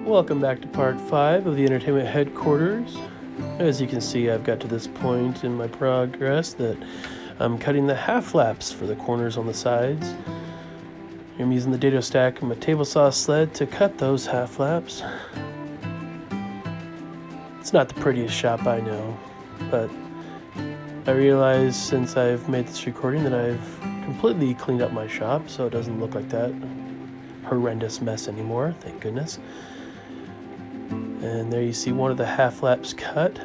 Welcome back to part 5 of the entertainment headquarters. As you can see, I've got to this point in my progress that I'm cutting the half flaps for the corners on the sides. I'm using the dado stack and my table saw sled to cut those half flaps. It's not the prettiest shop, I know, but I realize since I've made this recording that I've completely cleaned up my shop so it doesn't look like that horrendous mess anymore, thank goodness. And there you see one of the half flaps cut.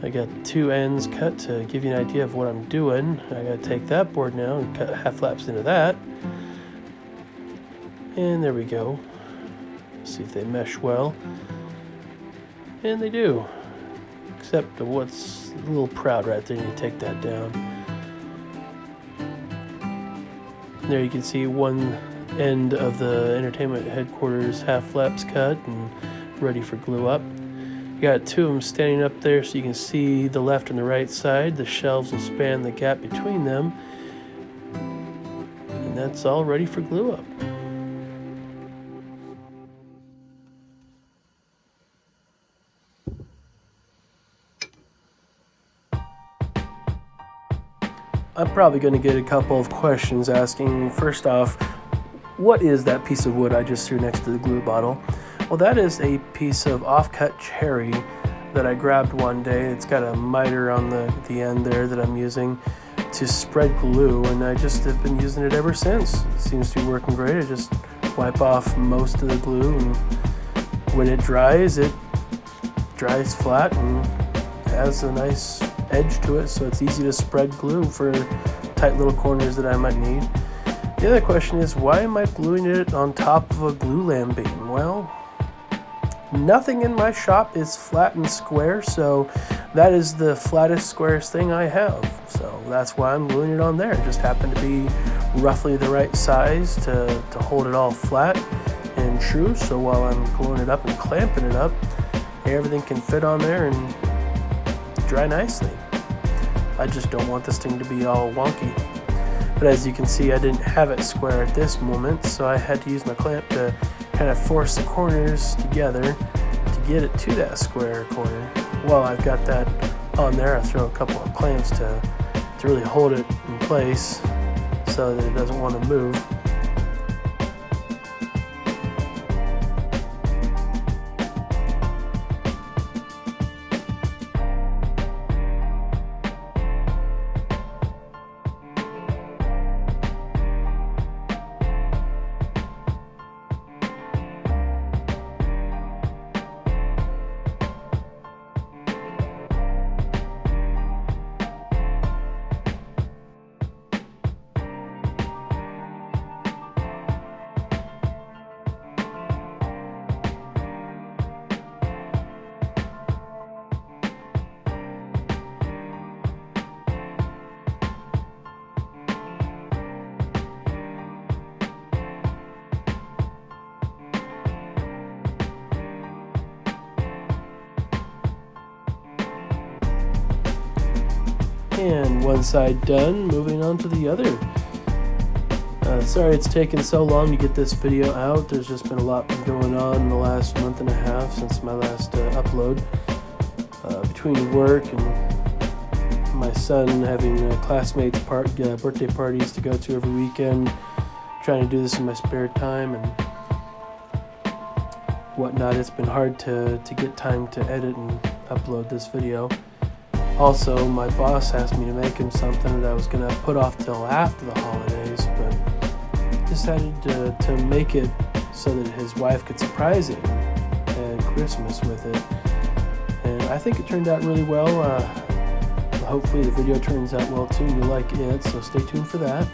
I got 2 ends cut to give you an idea of what I'm doing. I gotta take that board now and cut half flaps into that. And there we go. See if they mesh well. And they do. Except what's a little proud right there, you take that down. There you can see one end of the entertainment headquarters half flaps cut and ready for glue up. You got 2 of them standing up there so you can see the left and the right side. The shelves will span the gap between them, and that's all ready for glue up. I'm probably going to get a couple of questions asking, first off, what is that piece of wood I just threw next to the glue bottle? Well, that is a piece of off-cut cherry that I grabbed one day. It's got a miter on the end there that I'm using to spread glue, and I just have been using it ever since. It seems to be working great. I just wipe off most of the glue, and when it dries flat and has a nice edge to it, so it's easy to spread glue for tight little corners that I might need. The other question is, why am I gluing it on top of a glue lamb beam? Well, nothing in my shop is flat and square, so that is the flattest, squarest thing I have. So that's why I'm gluing it on there. It just happened to be roughly the right size to hold it all flat and true, so while I'm gluing it up and clamping it up, everything can fit on there and dry nicely. I just don't want this thing to be all wonky. But as you can see, I didn't have it square at this moment, so I had to use my clamp to kind of force the corners together to get it to that square corner. While I've got that on there, I throw a couple of clamps to really hold it in place so that it doesn't want to move. And one side done, moving on to the other. Sorry it's taken so long to get this video out. There's just been a lot going on in the last month and a half since my last upload. Between work and my son having classmates' birthday parties to go to every weekend, trying to do this in my spare time and whatnot, it's been hard to get time to edit and upload this video. Also, my boss asked me to make him something that I was going to put off till after the holidays, but decided to make it so that his wife could surprise him at Christmas with it. And I think it turned out really well. Hopefully the video turns out well too and you'll like it, so stay tuned for that.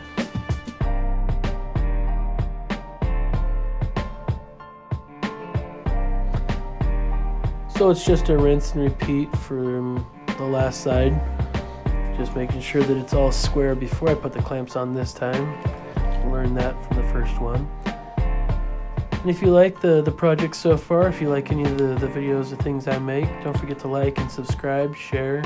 So it's just a rinse and repeat from the last side, just making sure that it's all square before I put the clamps on this time. Learned that from the first one. And if you like the project so far, if you like any of the videos or things I make, don't forget to like and subscribe, share.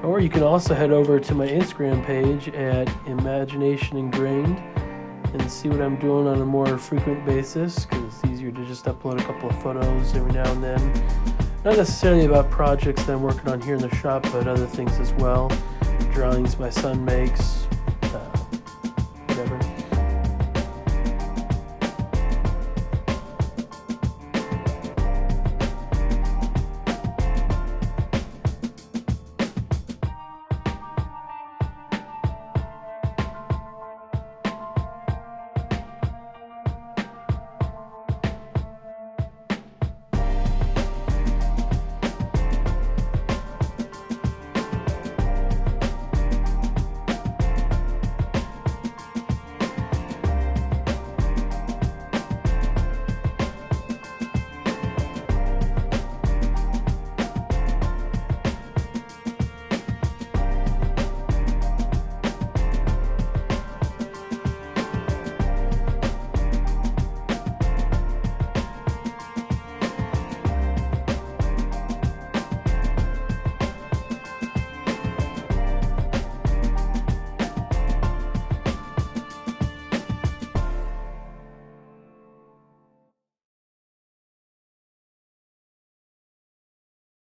Or you can also head over to my Instagram page at Imagination Ingrained and see what I'm doing on a more frequent basis, because it's easier to just upload a couple of photos every now and then. Not necessarily about projects that I'm working on here in the shop, but other things as well. Drawings my son makes,